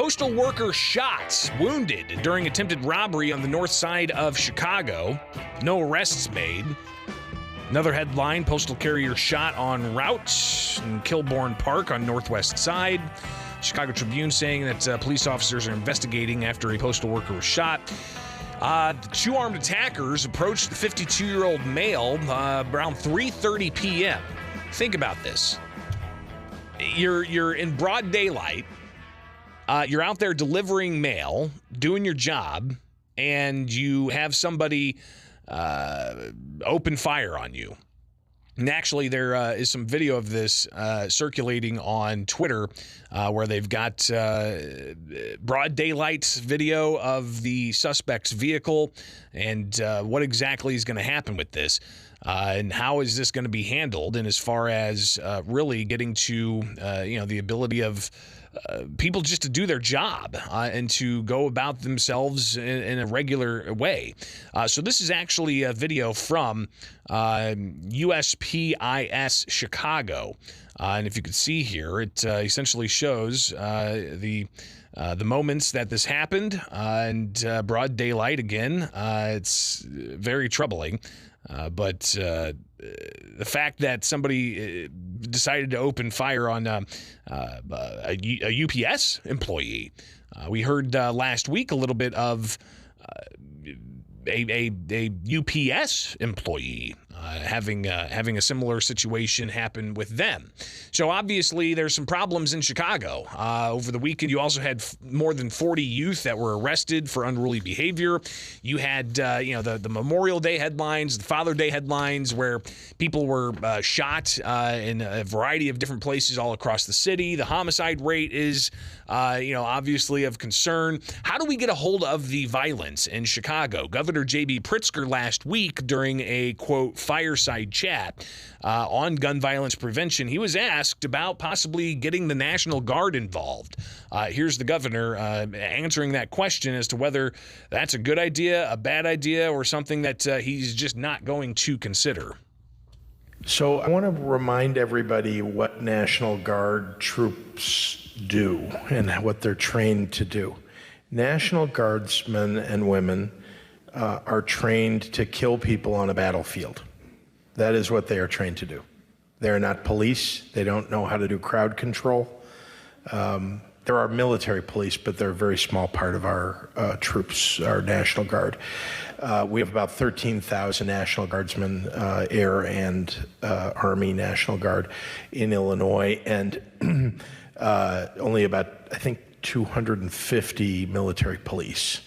Postal worker shot, wounded during attempted robbery on the north side of Chicago. No arrests made. Another headline, postal carrier shot en route in Kilbourne Park on northwest side. Chicago Tribune saying that police officers are investigating after a postal worker was shot. The two armed attackers approached the 52-year-old male around 3:30 p.m. Think about this. You're in broad daylight. You're out there delivering mail, doing your job, and you have somebody open fire on you. And actually, there is some video of this circulating on Twitter where they've got broad daylight video of the suspect's vehicle and what exactly is going to happen with this. And how is this going to be handled? And as far as really getting to, the ability of people just to do their job and to go about themselves in a regular way. So this is actually a video from USPIS Chicago. And if you could see here, it essentially shows the moments that this happened and broad daylight again. It's very troubling. But the fact that somebody decided to open fire on a UPS employee. We heard last week a little bit of a UPS employee having a similar situation happen with them. So obviously there's some problems in Chicago. Over the weekend, you also had more than 40 youth that were arrested for unruly behavior. You had the Memorial Day headlines, the Father Day headlines, where people were shot in a variety of different places all across the city. The homicide rate is obviously of concern. How do we get a hold of the violence in Chicago? Governor J.B. Pritzker last week during a, quote, fireside chat on gun violence prevention, he was asked about possibly getting the National Guard involved. Here's the governor answering that question as to whether that's a good idea, a bad idea, or something that he's just not going to consider. So I want to remind everybody what National Guard troops do and what they're trained to do. National Guardsmen and women are trained to kill people on a battlefield. That is what they are trained to do. They're not police. They don't know how to do crowd control. There are military police, but they're a very small part of our troops, our National Guard. We have about 13,000 National Guardsmen, Air and Army National Guard in Illinois, and only about, I think, 250 military police.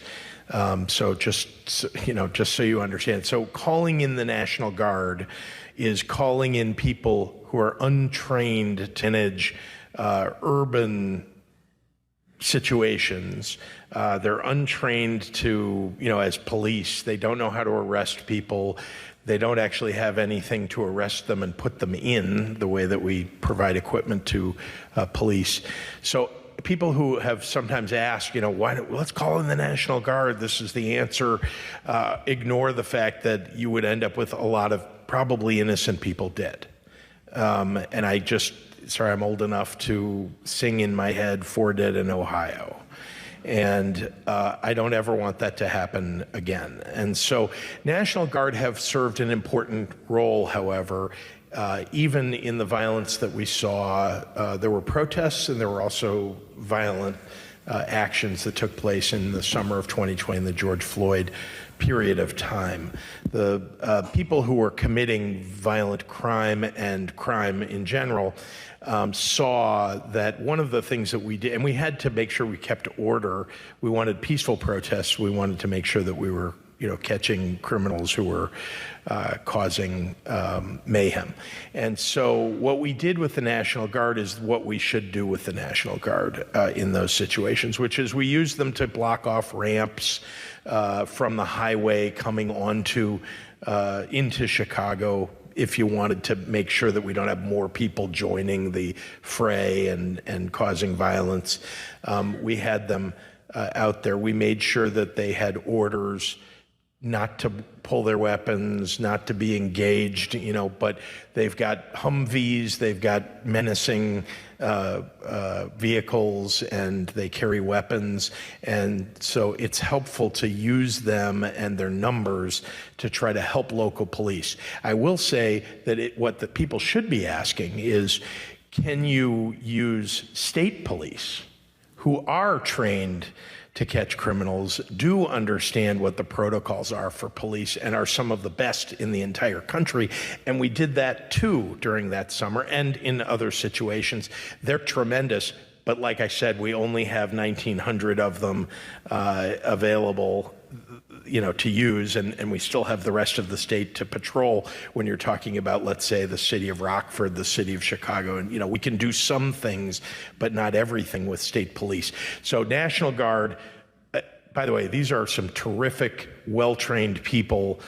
So just so you understand. So calling in the National Guard is calling in people who are untrained to manage urban situations. They're untrained to, as police. They don't know how to arrest people. They don't actually have anything to arrest them and put them in the way that we provide equipment to police. So people who have sometimes asked, let's call in the National Guard, this is the answer, ignore the fact that you would end up with a lot of probably innocent people dead. And I'm old enough to sing in my head, 4 dead in Ohio. And I don't ever want that to happen again. And so National Guard have served an important role, however, even in the violence that we saw. There were protests and there were also violent actions that took place in the summer of 2020 in the George Floyd period of time. The people who were committing violent crime and crime in general saw that one of the things that we did, and we had to make sure we kept order. We wanted peaceful protests. We wanted to make sure that we were catching criminals who were causing mayhem. And so what we did with the National Guard is what we should do with the National Guard in those situations, which is we use them to block off ramps from the highway coming onto into Chicago, if you wanted to make sure that we don't have more people joining the fray and causing violence. We had them out there. We made sure that they had orders not to pull their weapons, not to be engaged, but they've got Humvees, they've got menacing vehicles, and they carry weapons. And so it's helpful to use them and their numbers to try to help local police. I will say that what the people should be asking is, can you use state police who are trained to catch criminals, do understand what the protocols are for police, and are some of the best in the entire country. And we did that too during that summer and in other situations. They're tremendous, but like I said, we only have 1,900 of them available to use, and we still have the rest of the state to patrol when you're talking about, let's say, the city of Rockford, the city of Chicago. And, we can do some things, but not everything with state police. So National Guard, by the way, these are some terrific, well-trained people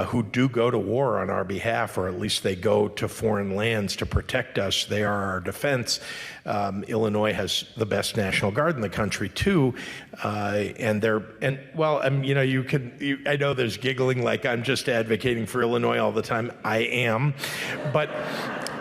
who do go to war on our behalf, or at least they go to foreign lands to protect us. They are our defense. Illinois has the best National Guard in the country too, I know there's giggling like I'm just advocating for Illinois all the time. I am, but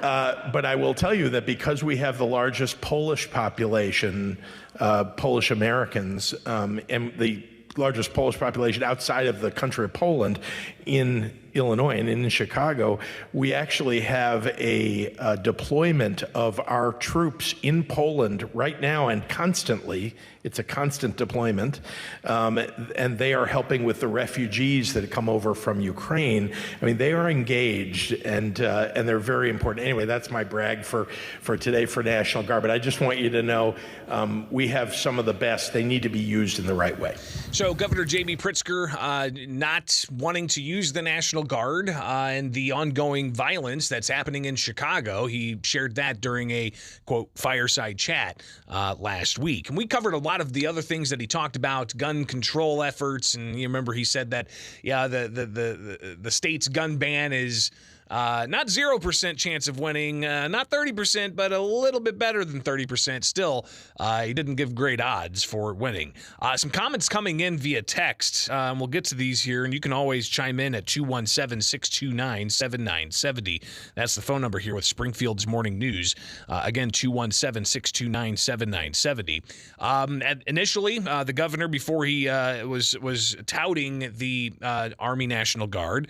I will tell you that because we have the largest Polish population, Polish Americans, and the largest Polish population outside of the country of Poland in Illinois and in Chicago, we actually have a deployment of our troops in Poland right now and constantly. It's a constant deployment, and they are helping with the refugees that come over from Ukraine. I mean, they are engaged, and they're very important. Anyway, that's my brag for today for National Guard. But I just want you to know we have some of the best. They need to be used in the right way. So Governor J.B. Pritzker not wanting to use the National Guard and the ongoing violence that's happening in Chicago. He shared that during a, quote, fireside chat last week. And we covered a lot of the other things that he talked about, gun control efforts. And you remember he said that, the state's gun ban is not 0% chance of winning, not 30%, but a little bit better than 30%. Still, he didn't give great odds for winning. Some comments coming in via text. We'll get to these here, and you can always chime in at 217-629-7970. That's the phone number here with Springfield's Morning News. Again, 217-629-7970. Initially, the governor, before he was touting the Army National Guard,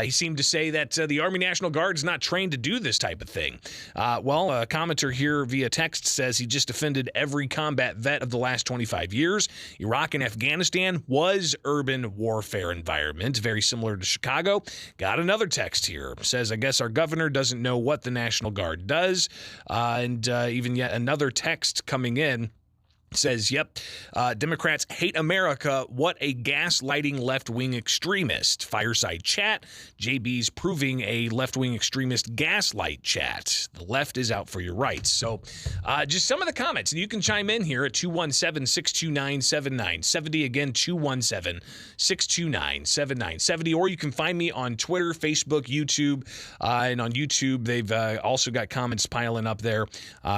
he seemed to say that the Army National Guard is not trained to do this type of thing. A commenter here via text says he just defended every combat vet of the last 25 years. Iraq and Afghanistan was urban warfare environment, very similar to Chicago. Got another text here. Says, I guess our governor doesn't know what the National Guard does. And even yet another text coming in says, yep, Democrats hate America. What a gaslighting left-wing extremist. Fireside chat. JB's proving a left-wing extremist gaslight chat. The left is out for your rights. So just some of the comments. And you can chime in here at 217-629-7970. Again, 217-629-7970. Or you can find me on Twitter, Facebook, YouTube. And on YouTube, they've also got comments piling up there.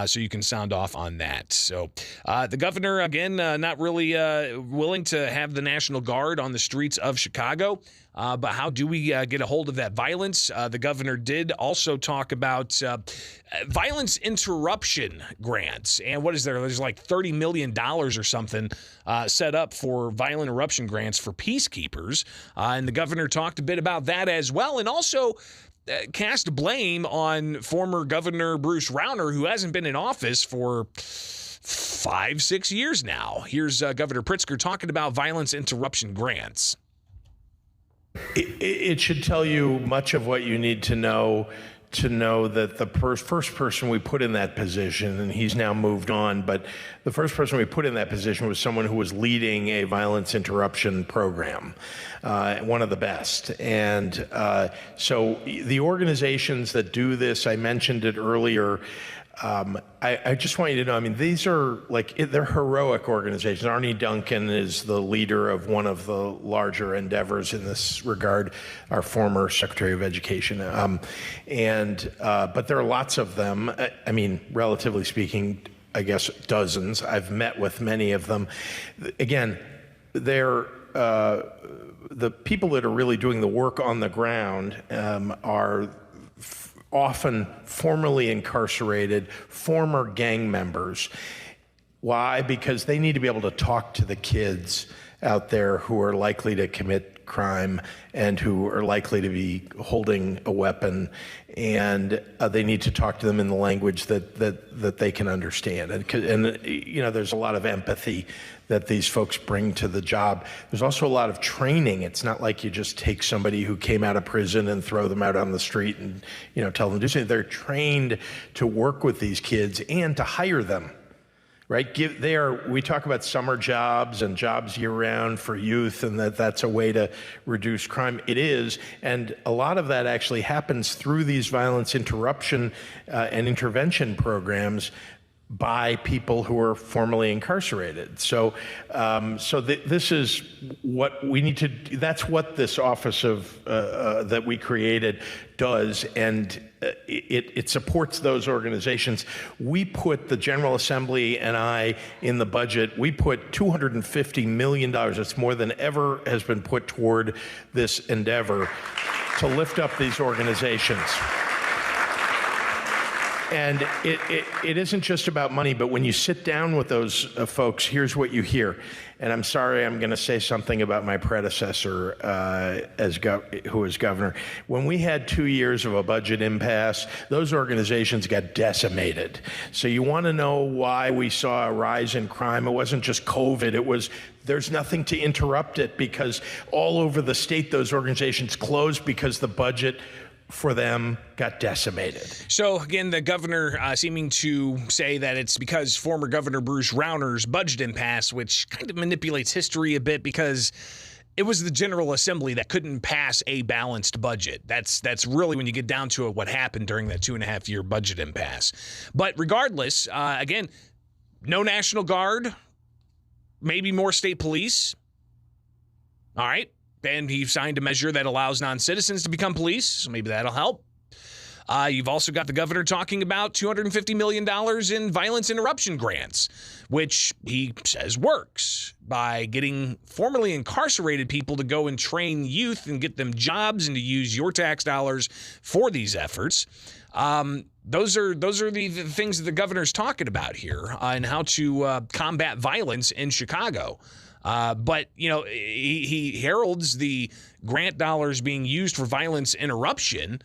So you can sound off on that. So the governor, again, not really willing to have the National Guard on the streets of Chicago. But how do we get a hold of that violence? The governor did also talk about violence interruption grants. And what is there? There's like $30 million or something set up for violent interruption grants for peacekeepers. And the governor talked a bit about that as well. And also cast blame on former Governor Bruce Rauner, who hasn't been in office for 5-6 years now. Here's Governor Pritzker talking about violence interruption grants. It should tell you much of what you need to know that the first person we put in that position, and he's now moved on, but the first person we put in that position was someone who was leading a violence interruption program, one of the best. And so the organizations that do this, I mentioned it earlier, I just want you to know, I mean, these are they're heroic organizations. Arnie Duncan is the leader of one of the larger endeavors in this regard, our former Secretary of Education. But there are lots of them. I mean, relatively speaking, I guess dozens. I've met with many of them. Again, they're the people that are really doing the work on the ground are often formerly incarcerated, former gang members. Why? Because they need to be able to talk to the kids out there who are likely to commit crime and who are likely to be holding a weapon, and they need to talk to them in the language that they can understand. And you know, there's a lot of empathy that these folks bring to the job. There's also a lot of training. It's not like you just take somebody who came out of prison and throw them out on the street and, you know, tell them to do something. They're trained to work with these kids and to hire them. Right? We talk about summer jobs and jobs year-round for youth, and that's a way to reduce crime. It is, and a lot of that actually happens through these violence interruption and intervention programs by people who are formerly incarcerated. So, this is what we need to. That's what this office of that we created does, and it supports those organizations. We put, the General Assembly and I, in the budget, we put $250 million. It's more than ever has been put toward this endeavor to lift up these organizations. And it isn't just about money, but when you sit down with those folks, here's what you hear. And I'm sorry, I'm going to say something about my predecessor who was governor. When we had 2 years of a budget impasse, those organizations got decimated. So you want to know why we saw a rise in crime? It wasn't just COVID. It was there's nothing to interrupt it, because all over the state, those organizations closed because the budget for them got decimated. So again, the governor seeming to say that it's because former Governor Bruce Rauner's budget impasse, which kind of manipulates history a bit, because it was the General Assembly that couldn't pass a balanced budget. That's really, when you get down to it, what happened during that 2.5-year budget impasse. But regardless, again, no National Guard, maybe more state police. All right. And he signed a measure that allows non-citizens to become police, so maybe that'll help. You've also got the governor talking about $250 million in violence interruption grants, which he says works by getting formerly incarcerated people to go and train youth and get them jobs and to use your tax dollars for these efforts. Those are the things that the governor's talking about here and how to combat violence in Chicago. But, you know, he heralds the grant dollars being used for violence interruption.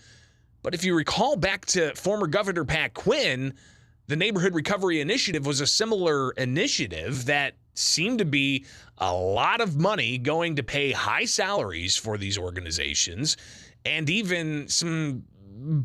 But if you recall back to former Governor Pat Quinn, the Neighborhood Recovery Initiative was a similar initiative that seemed to be a lot of money going to pay high salaries for these organizations, and even some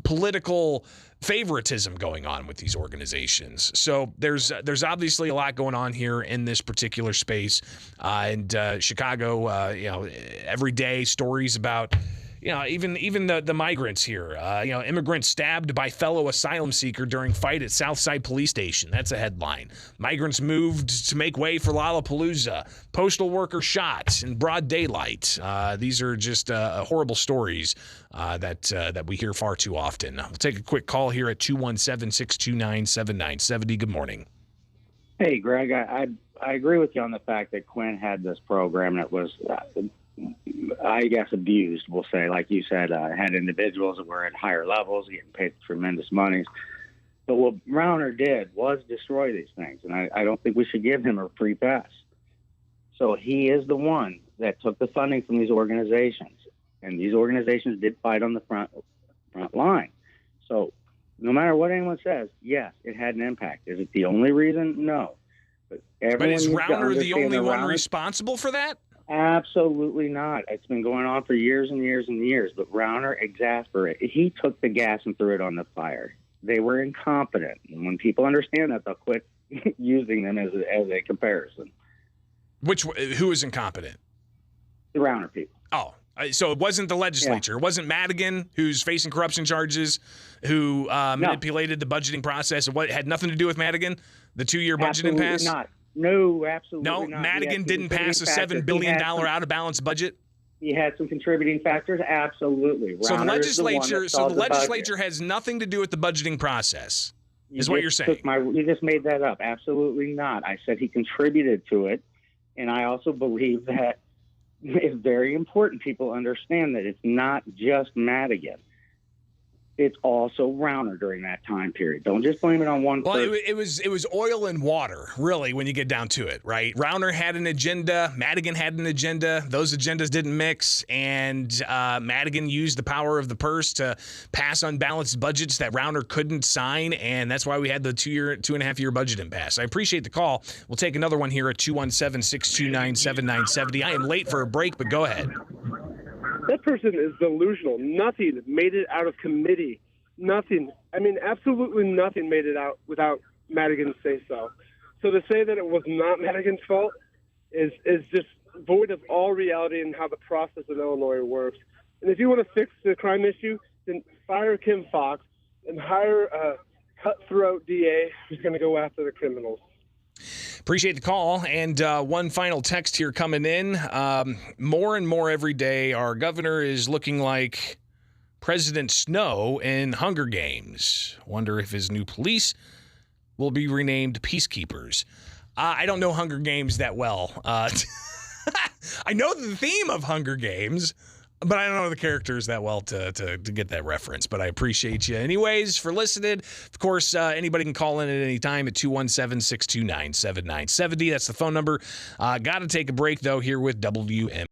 political favoritism going on with these organizations. So there's obviously a lot going on here in this particular space. And Chicago, you know, every day stories about, you know, even the migrants here, you know, immigrants stabbed by fellow asylum seeker during fight at Southside Police Station. That's a headline. Migrants moved to make way for Lollapalooza. Postal worker shot in broad daylight. These are just horrible stories that we hear far too often. We'll take a quick call here at 217-629-7970. Good morning. Hey, Greg, I agree with you on the fact that Quinn had this program that was, I guess, abused, we'll say. Like you said, had individuals that were at higher levels getting paid tremendous monies. But what Rauner did was destroy these things, and I don't think we should give him a free pass. So he is the one that took the funding from these organizations, and these organizations did fight on the front line. So no matter what anyone says, yes, it had an impact. Is it the only reason? No. But is Rauner the only one responsible for that? Absolutely not. It's been going on for years and years and years. But Rauner exasperated. He took the gas and threw it on the fire. They were incompetent. And when people understand that, they'll quit using them as a comparison. Who is incompetent? The Rauner people. Oh, so it wasn't the legislature. Yeah. It wasn't Madigan, who's facing corruption charges, who manipulated the budgeting process. It had nothing to do with Madigan, the 2-year budget impasse? Not. No, absolutely not. No, Madigan didn't pass a $7 billion out-of-balance budget? He had some contributing factors? Absolutely. So the legislature has nothing to do with the budgeting process, is what you're saying? You just made that up. Absolutely not. I said he contributed to it, and I also believe that it's very important people understand that it's not just Madigan. It's also Rauner during that time period. Don't just blame it on one person. Well, it was oil and water, really, when you get down to it, right? Rauner had an agenda. Madigan had an agenda. Those agendas didn't mix, and Madigan used the power of the purse to pass unbalanced budgets that Rauner couldn't sign, and that's why we had the 2.5-year budget impasse. I appreciate the call. We'll take another one here at 217-629-7970. I am late for a break, but go ahead. That person is delusional. Nothing made it out of committee. Nothing. I mean, absolutely nothing made it out without Madigan's say-so. So to say that it was not Madigan's fault is just void of all reality and how the process in Illinois works. And if you want to fix the crime issue, then fire Kim Foxx and hire a cutthroat DA who's going to go after the criminals. Appreciate the call. And one final text here coming in. More and more every day, our governor is looking like President Snow in Hunger Games. Wonder if his new police will be renamed Peacekeepers. I don't know Hunger Games that well. I know the theme of Hunger Games, but I don't know the characters that well to get that reference. But I appreciate you anyways for listening. Of course, anybody can call in at any time at 217-629-7970. That's the phone number. Got to take a break, though, here with WM.